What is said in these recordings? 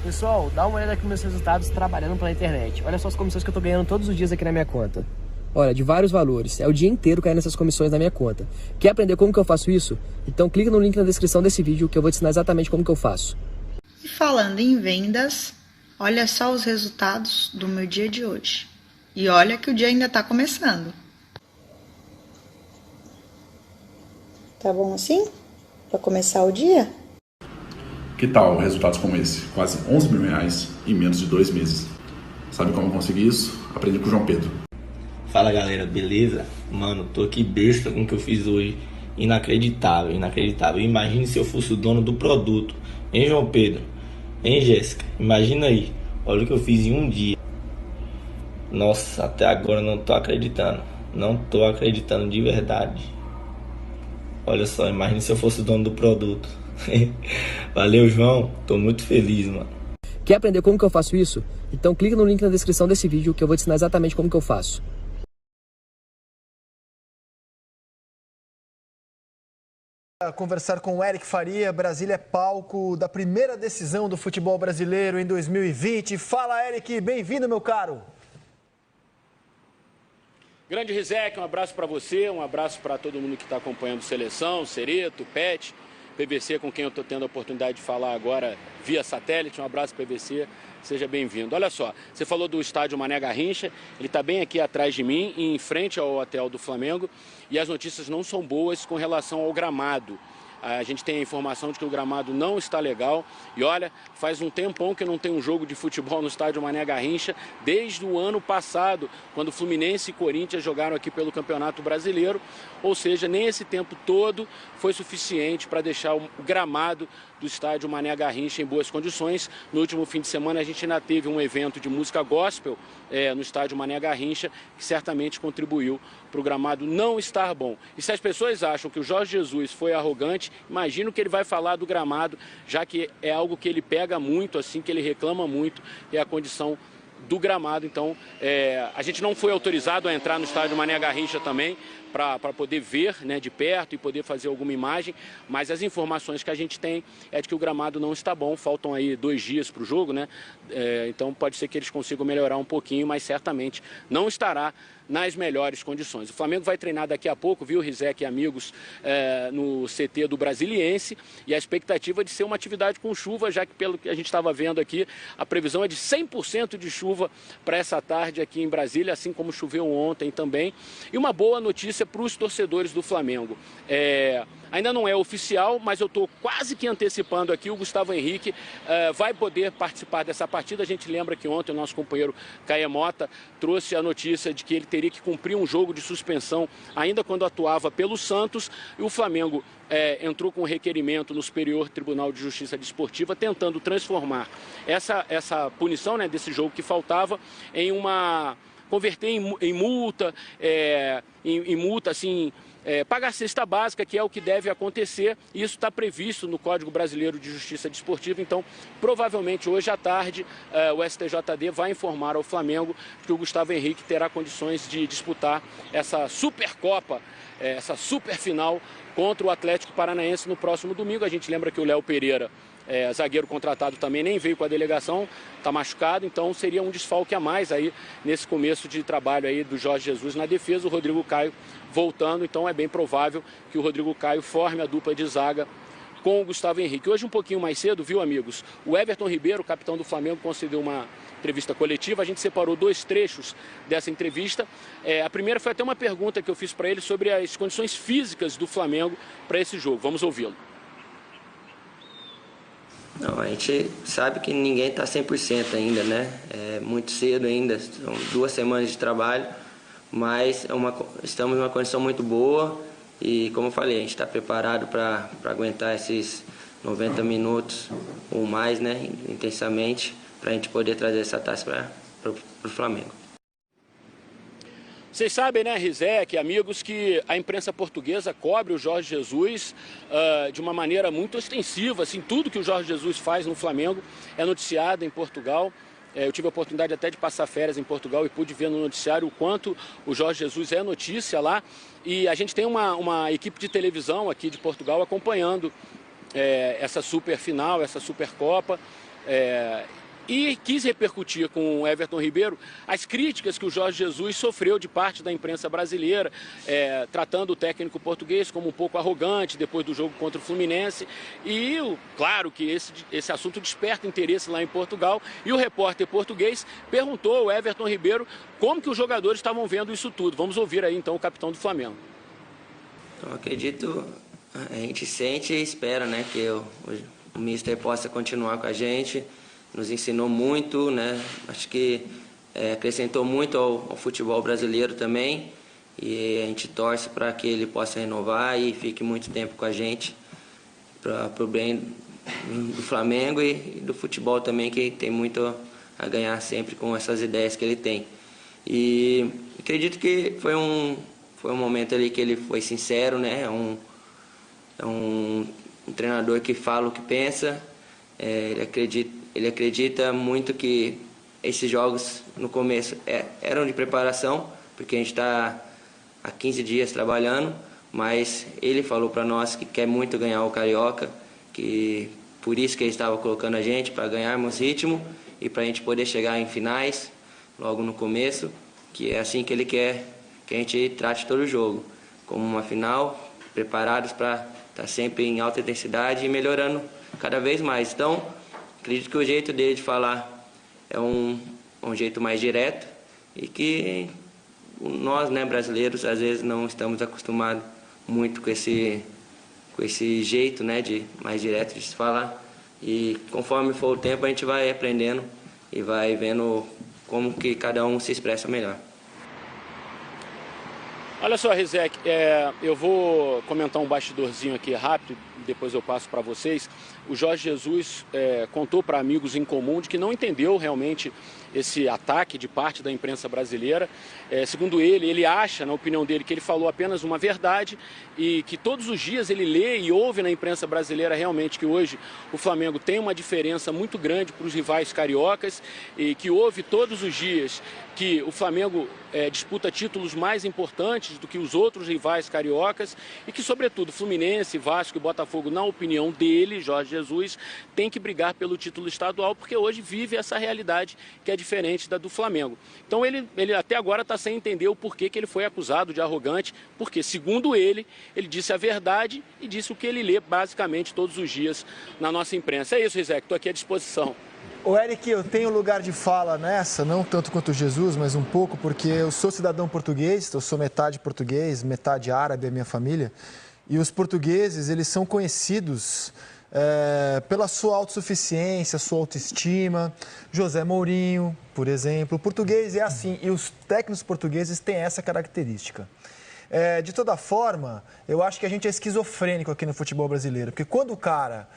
Pessoal, dá uma olhada aqui nos meus resultados trabalhando pela internet. Olha só as comissões que eu tô ganhando todos os dias aqui na minha conta. Olha, de vários valores. É o dia inteiro caindo essas comissões na minha conta. Quer aprender como que eu faço isso? Então clica no link na descrição desse vídeo que eu vou te ensinar exatamente como que eu faço. E falando em vendas, olha só os resultados do meu dia de hoje. E olha que o dia ainda tá começando. Tá bom assim? Para começar o dia? Que tal resultados como esse? Quase 11 mil reais em menos de 2 meses. Sabe como eu consegui isso? Aprendi com o João Pedro. Fala galera, beleza? Mano, tô aqui besta com o que eu fiz hoje. Inacreditável, inacreditável. Imagine se eu fosse o dono do produto. Hein, João Pedro? Hein, Jéssica? Imagina aí. Olha o que eu fiz em um dia. Nossa, até agora não tô acreditando. Não tô acreditando de verdade. Olha só, imagine se eu fosse o dono do produto. Valeu, João. Tô muito feliz, mano. Quer aprender como que eu faço isso? Então clica no link na descrição desse vídeo que eu vou te ensinar exatamente como que eu faço. Conversar com o Eric Faria. Brasília é palco da primeira decisão do futebol brasileiro em 2020. Fala, Eric, bem-vindo, meu caro. Grande Rizek, um abraço para você, um abraço para todo mundo que está acompanhando Seleção, Cereto, Pet, PVC, com quem eu estou tendo a oportunidade de falar agora via satélite. Um abraço, PVC, seja bem-vindo. Olha só, você falou do estádio Mané Garrincha, ele está bem aqui atrás de mim, em frente ao hotel do Flamengo, e as notícias não são boas com relação ao gramado. A gente tem a informação de que o gramado não está legal. E olha, faz um tempão que não tem um jogo de futebol no estádio Mané Garrincha, desde o ano passado, quando Fluminense e Corinthians jogaram aqui pelo Campeonato Brasileiro. Ou seja, nem esse tempo todo foi suficiente para deixar o gramado do estádio Mané Garrincha em boas condições. No último fim de semana a gente ainda teve um evento de música gospel no estádio Mané Garrincha, que certamente contribuiu para o gramado não estar bom. E se as pessoas acham que o Jorge Jesus foi arrogante, imagino que ele vai falar do gramado, já que é algo que ele pega muito, assim, que ele reclama muito, é a condição do gramado. Então, a gente não foi autorizado a entrar no estádio Mané Garrincha também, para poder ver, né, de perto e poder fazer alguma imagem, mas as informações que a gente tem é de que o gramado não está bom. Faltam aí 2 dias para o jogo, né? Então pode ser que eles consigam melhorar um pouquinho, mas certamente não estará nas melhores condições. O Flamengo vai treinar daqui a pouco, viu, Rizek e amigos, no CT do Brasiliense, e a expectativa é de ser uma atividade com chuva, já que pelo que a gente estava vendo aqui, a previsão é de 100% de chuva para essa tarde aqui em Brasília, assim como choveu ontem também. E uma boa notícia para os torcedores do Flamengo. Ainda não é oficial, mas eu estou quase que antecipando aqui, o Gustavo Henrique vai poder participar dessa partida. A gente lembra que ontem o nosso companheiro Caê Mota trouxe a notícia de que ele teria que cumprir um jogo de suspensão ainda quando atuava pelo Santos, e o Flamengo entrou com um requerimento no Superior Tribunal de Justiça Desportiva, tentando transformar essa punição, né, desse jogo que faltava converter em multa, em multa, assim, pagar a cesta básica, que é o que deve acontecer, e isso está previsto no Código Brasileiro de Justiça Desportiva. Então, provavelmente hoje à tarde, o STJD vai informar ao Flamengo que o Gustavo Henrique terá condições de disputar essa Supercopa, essa super final contra o Atlético Paranaense no próximo domingo. A gente lembra que o Léo Pereira, zagueiro contratado, também nem veio com a delegação, está machucado, então seria um desfalque a mais aí nesse começo de trabalho aí do Jorge Jesus na defesa. O Rodrigo Caio voltando, então é bem provável que o Rodrigo Caio forme a dupla de zaga com o Gustavo Henrique. Hoje um pouquinho mais cedo, viu, amigos, o Everton Ribeiro, capitão do Flamengo, concedeu uma entrevista coletiva. A gente separou 2 trechos dessa entrevista. A primeira foi até uma pergunta que eu fiz para ele sobre as condições físicas do Flamengo para esse jogo. Vamos ouvi-lo. Não, a gente sabe que ninguém está 100% ainda, né? É muito cedo ainda, são 2 semanas de trabalho, mas estamos em uma condição muito boa e, como eu falei, a gente está preparado para aguentar esses 90 minutos ou mais, né, intensamente, para a gente poder trazer essa taça para o Flamengo. Vocês sabem, né, Rizek, amigos, que a imprensa portuguesa cobre o Jorge Jesus de uma maneira muito ostensiva. Assim, tudo que o Jorge Jesus faz no Flamengo é noticiado em Portugal. Eu tive a oportunidade até de passar férias em Portugal e pude ver no noticiário o quanto o Jorge Jesus é notícia lá. E a gente tem uma equipe de televisão aqui de Portugal acompanhando essa super final, essa Supercopa. E quis repercutir com o Everton Ribeiro as críticas que o Jorge Jesus sofreu de parte da imprensa brasileira, tratando o técnico português como um pouco arrogante depois do jogo contra o Fluminense. E claro que esse assunto desperta interesse lá em Portugal, e o repórter português perguntou ao Everton Ribeiro como que os jogadores estavam vendo isso tudo. Vamos ouvir aí então o capitão do Flamengo. Eu acredito, a gente sente e espera, né, que o Mister possa continuar com a gente. Nos ensinou muito, né? Acho que acrescentou muito ao futebol brasileiro também, e a gente torce para que ele possa renovar e fique muito tempo com a gente, para o bem do Flamengo e do futebol também, que tem muito a ganhar sempre com essas ideias que ele tem. E acredito que foi um momento ali que ele foi sincero, né? É um treinador que fala o que pensa. Ele acredita muito que esses jogos no começo eram de preparação, porque a gente está há 15 dias trabalhando, mas ele falou para nós que quer muito ganhar o Carioca, que por isso que ele estava colocando a gente, para ganharmos ritmo e para a gente poder chegar em finais logo no começo, que é assim que ele quer que a gente trate todo o jogo, como uma final, preparados para estar sempre em alta intensidade e melhorando cada vez mais. Então, acredito que o jeito dele de falar é um jeito mais direto, e que nós, né, brasileiros, às vezes não estamos acostumados muito com esse jeito, né, de mais direto de se falar. E conforme for o tempo, a gente vai aprendendo e vai vendo como que cada um se expressa melhor. Olha só, Rizek, eu vou comentar um bastidorzinho aqui rápido, depois eu passo para vocês. O Jorge Jesus contou para amigos em comum de que não entendeu realmente esse ataque de parte da imprensa brasileira. Segundo ele acha, na opinião dele, que ele falou apenas uma verdade, e que todos os dias ele lê e ouve na imprensa brasileira realmente que hoje o Flamengo tem uma diferença muito grande para os rivais cariocas, e que ouve todos os dias que o Flamengo disputa títulos mais importantes do que os outros rivais cariocas, e que, sobretudo, Fluminense, Vasco e Botafogo, na opinião dele, Jorge Jesus, tem que brigar pelo título estadual, porque hoje vive essa realidade que é diferente da do Flamengo. Então ele até agora está sem entender o porquê que ele foi acusado de arrogante, porque, segundo ele disse a verdade e disse o que ele lê basicamente todos os dias na nossa imprensa. É isso, Rizek, estou aqui à disposição. Ô Eric, eu tenho lugar de fala nessa, não tanto quanto Jesus, mas um pouco, porque eu sou cidadão português, eu sou metade português, metade árabe, a minha família, e os portugueses, eles são conhecidos pela sua autossuficiência, sua autoestima. José Mourinho, por exemplo, o português é assim, e os técnicos portugueses têm essa característica. De toda forma, eu acho que a gente é esquizofrênico aqui no futebol brasileiro, porque quando o cara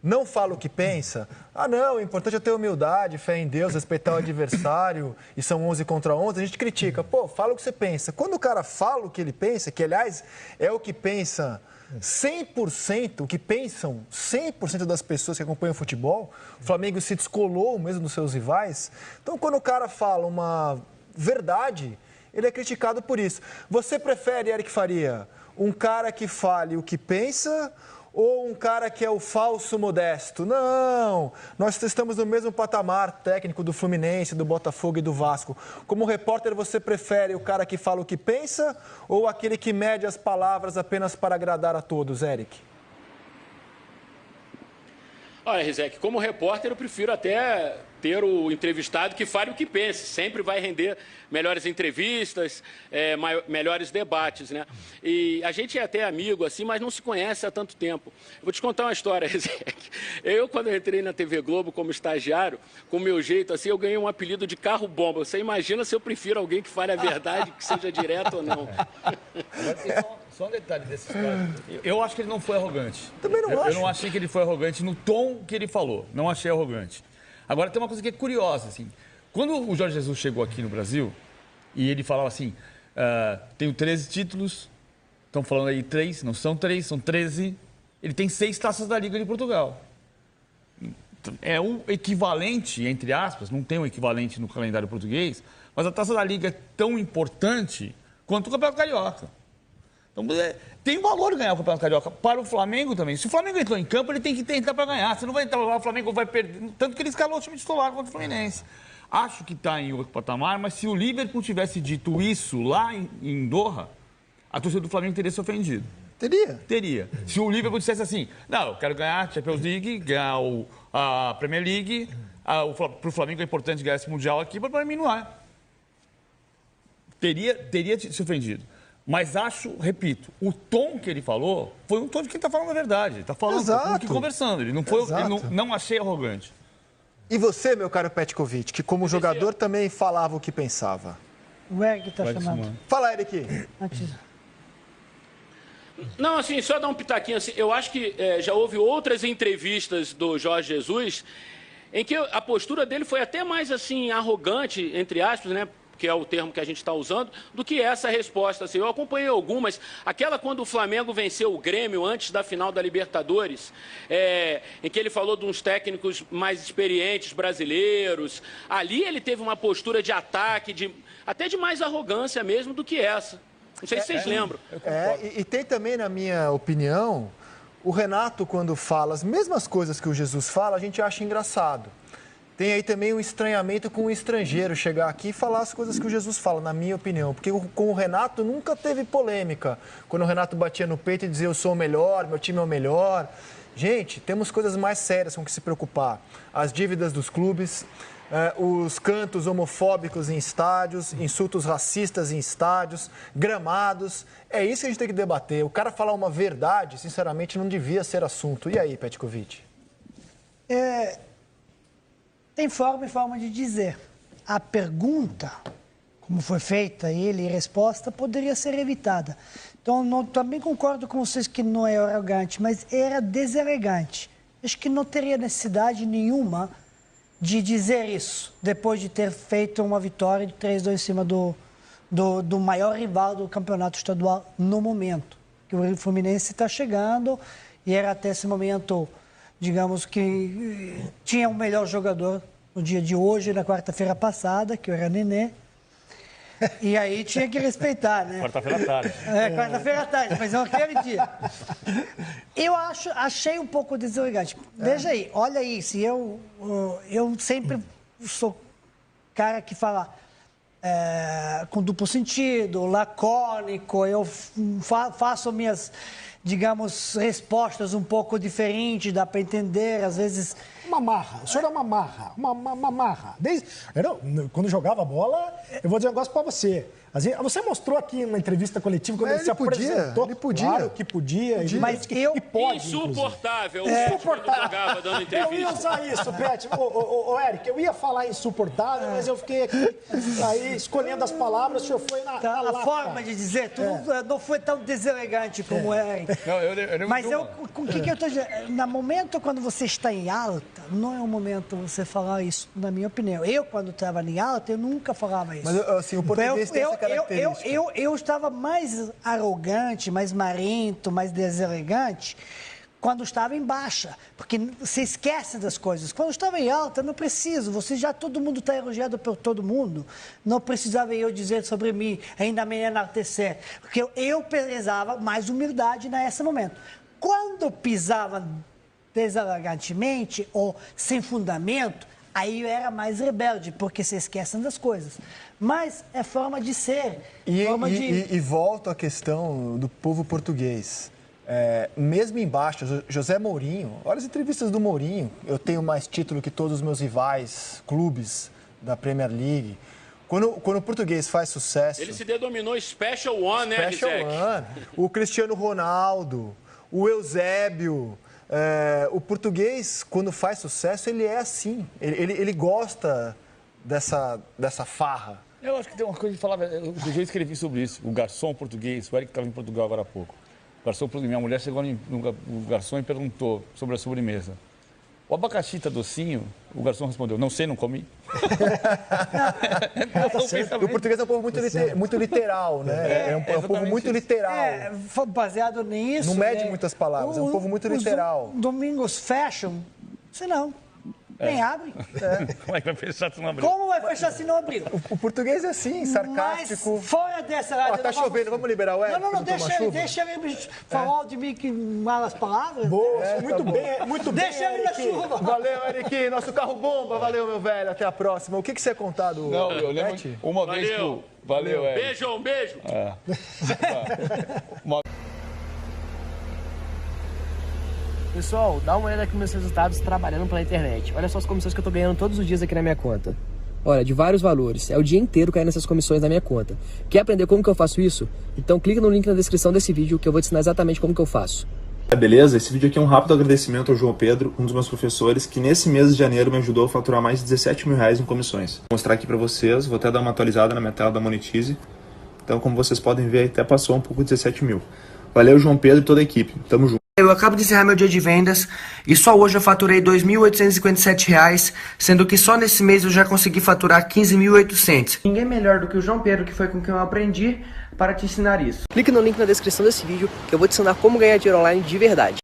não fala o que pensa, não, o importante é ter humildade, fé em Deus, respeitar o adversário, e são 11 contra 11, a gente critica. Pô, fala o que você pensa. Quando o cara fala o que ele pensa, que aliás é o que pensa 100%, o que pensam 100% das pessoas que acompanham o futebol, o Flamengo se descolou mesmo dos seus rivais. Então, quando o cara fala uma verdade, ele é criticado por isso. Você prefere, Eric Faria, um cara que fale o que pensa ou um cara que é o falso modesto? Não, nós estamos no mesmo patamar técnico do Fluminense, do Botafogo e do Vasco. Como repórter, você prefere o cara que fala o que pensa ou aquele que mede as palavras apenas para agradar a todos, Eric? Olha, Rizek, como repórter eu prefiro até ter o entrevistado que fale o que pense. Sempre vai render melhores entrevistas, melhores debates, né? E a gente é até amigo, assim, mas não se conhece há tanto tempo. Eu vou te contar uma história, Rizek. Quando eu entrei na TV Globo como estagiário, com o meu jeito, assim, eu ganhei um apelido de carro-bomba. Você imagina se eu prefiro alguém que fale a verdade, que seja direto ou não. Só um detalhe dessa história. Eu acho que ele não foi arrogante. Também não acho. Eu não achei que ele foi arrogante no tom que ele falou. Não achei arrogante. Agora, tem uma coisa que é curiosa, assim. Quando o Jorge Jesus chegou aqui no Brasil, e ele falava assim, tenho 13 títulos, estão falando aí 3, não são 3, são 13. Ele tem 6 taças da Liga de Portugal. É um equivalente, entre aspas, não tem um equivalente no calendário português, mas a taça da Liga é tão importante quanto o Campeonato Carioca. Então, tem valor ganhar o Campeonato Carioca para o Flamengo também. Se o Flamengo entrou em campo, ele tem que tentar para ganhar. Você não vai entrar lá, o Flamengo vai perder. Tanto que ele escalou o time titular contra o Fluminense. Acho que está em outro patamar, mas se o Liverpool tivesse dito isso lá em Doha, a torcida do Flamengo teria se ofendido. Teria. Se o Liverpool dissesse assim, não, eu quero ganhar a Champions League, ganhar a Premier League, para o Flamengo é importante ganhar esse Mundial aqui, para mim não é. Teria se ofendido. Mas acho, repito, o tom que ele falou foi um tom de quem está falando a verdade. Está falando aqui conversando. Ele não achei arrogante. E você, meu caro Petkovic, que como jogador também falava o que pensava? O Eric está chamando. Fala, Eric. Não, assim, só dar um pitaquinho. Assim, eu acho que já houve outras entrevistas do Jorge Jesus em que a postura dele foi até mais, assim, arrogante, entre aspas, né? Que é o termo que a gente está usando, do que essa resposta. Assim, eu acompanhei algumas. Aquela quando o Flamengo venceu o Grêmio antes da final da Libertadores, em que ele falou de uns técnicos mais experientes brasileiros. Ali ele teve uma postura de ataque, até de mais arrogância mesmo do que essa. Não sei se vocês lembram. E tem também, na minha opinião, o Renato, quando fala as mesmas coisas que o Jesus fala, a gente acha engraçado. Tem aí também um estranhamento com o estrangeiro chegar aqui e falar as coisas que o Jesus fala, na minha opinião. Porque com o Renato nunca teve polêmica. Quando o Renato batia no peito e dizia eu sou o melhor, meu time é o melhor. Gente, temos coisas mais sérias com que se preocupar. As dívidas dos clubes, os cantos homofóbicos em estádios, insultos racistas em estádios, gramados. É isso que a gente tem que debater. O cara falar uma verdade, sinceramente, não devia ser assunto. E aí, Petkovic? Tem forma e forma de dizer. A pergunta, como foi feita ele e resposta, poderia ser evitada. Então, também concordo com vocês que não é arrogante, mas era deselegante. Acho que não teria necessidade nenhuma de dizer isso, depois de ter feito uma vitória de 3-2 em cima do maior rival do campeonato estadual no momento. Que o Fluminense está chegando e era até esse momento, digamos que tinha o melhor jogador no dia de hoje, na quarta-feira passada, que era Nenê. E aí tinha que respeitar, né? Quarta-feira à tarde. Quarta-feira à tarde, mas é aquele dia. Eu achei um pouco deselegante. Veja aí, olha aí, se eu sempre sou cara que fala com duplo sentido, lacônico, eu faço minhas, digamos, respostas um pouco diferentes, dá para entender, às vezes... Uma marra, o senhor é uma marra, uma marra. Quando jogava bola, eu vou dizer um negócio pra você. Você mostrou aqui numa entrevista coletiva, quando ele se apresentou. Ele podia. Claro que podia. Mas que pode, insuportável. Insuportável. Jogava dando entrevista. Eu ia usar isso, Pet. Ô, Eric, eu ia falar insuportável, mas eu fiquei aqui aí escolhendo as palavras, o senhor foi na a forma de dizer, não foi tão deselegante como o Eric. Não, mas o que eu estou dizendo? No momento quando você está em alta, não é o momento você falar isso, na minha opinião. Eu, quando estava em alta, eu nunca falava isso. Mas, assim, o português tem essa característica. Eu estava mais arrogante, mais marento, mais deselegante quando estava em baixa, porque você esquece das coisas. Quando estava em alta, não preciso. Todo mundo está elogiado por todo mundo. Não precisava eu dizer sobre mim, ainda me enaltecer. Porque eu prezava mais humildade nesse momento. Quando pisava deselegantemente ou sem fundamento, aí eu era mais rebelde, porque se esquecem das coisas. Mas é forma de ser. E volto à questão do povo português. Mesmo embaixo, José Mourinho, olha as entrevistas do Mourinho. Eu tenho mais título que todos os meus rivais, clubes da Premier League. Quando o português faz sucesso... Ele se denominou Special One, né, Special One. O Cristiano Ronaldo, o Eusébio... o português, quando faz sucesso, ele é assim. Ele gosta dessa farra. Eu acho que tem uma coisa de falar. Eu já escrevi sobre isso. O garçom português, o Eric estava em Portugal agora há pouco. O garçom português, minha mulher chegou no garçom e perguntou sobre a sobremesa. O abacaxi está docinho? O garçom respondeu, não sei, não comi. O português é um povo muito literal, né? É um povo muito literal. Baseado nisso... Não mede muitas palavras, é um povo muito literal. Domingos Fashion, sei não. Nem abre. Como é que vai fechar se não abrir? Como vai fechar se não abrir? O português é assim, sarcástico. Mas fora dessa... Tá chovendo, vamos liberar o Eric? Não, deixa ele falar de mim que malas palavras. Boa, muito bem. Deixa ele na chuva. Valeu, Eric, nosso carro bomba. Valeu, meu velho, até a próxima. O que você ia contar do Não, eu lembro Pet? uma vez que o... Valeu, Eric. Beijo. Pessoal, dá uma olhada aqui nos meus resultados trabalhando pela internet. Olha só as comissões que eu tô ganhando todos os dias aqui na minha conta. Olha, de vários valores. É o dia inteiro caindo essas comissões na minha conta. Quer aprender como que eu faço isso? Então clica no link na descrição desse vídeo que eu vou te ensinar exatamente como que eu faço. Beleza? Esse vídeo aqui é um rápido agradecimento ao João Pedro, um dos meus professores, que nesse mês de janeiro me ajudou a faturar mais de 17 mil reais em comissões. Vou mostrar aqui pra vocês, vou até dar uma atualizada na minha tela da Monetize. Então, como vocês podem ver, até passou um pouco de 17 mil. Valeu, João Pedro e toda a equipe. Tamo junto. Eu acabo de encerrar meu dia de vendas e só hoje eu faturei R$ 2.857, sendo que só nesse mês eu já consegui faturar R$ 15.800. Ninguém melhor do que o João Pedro, que foi com quem eu aprendi, para te ensinar isso. Clique no link na descrição desse vídeo que eu vou te ensinar como ganhar dinheiro online de verdade.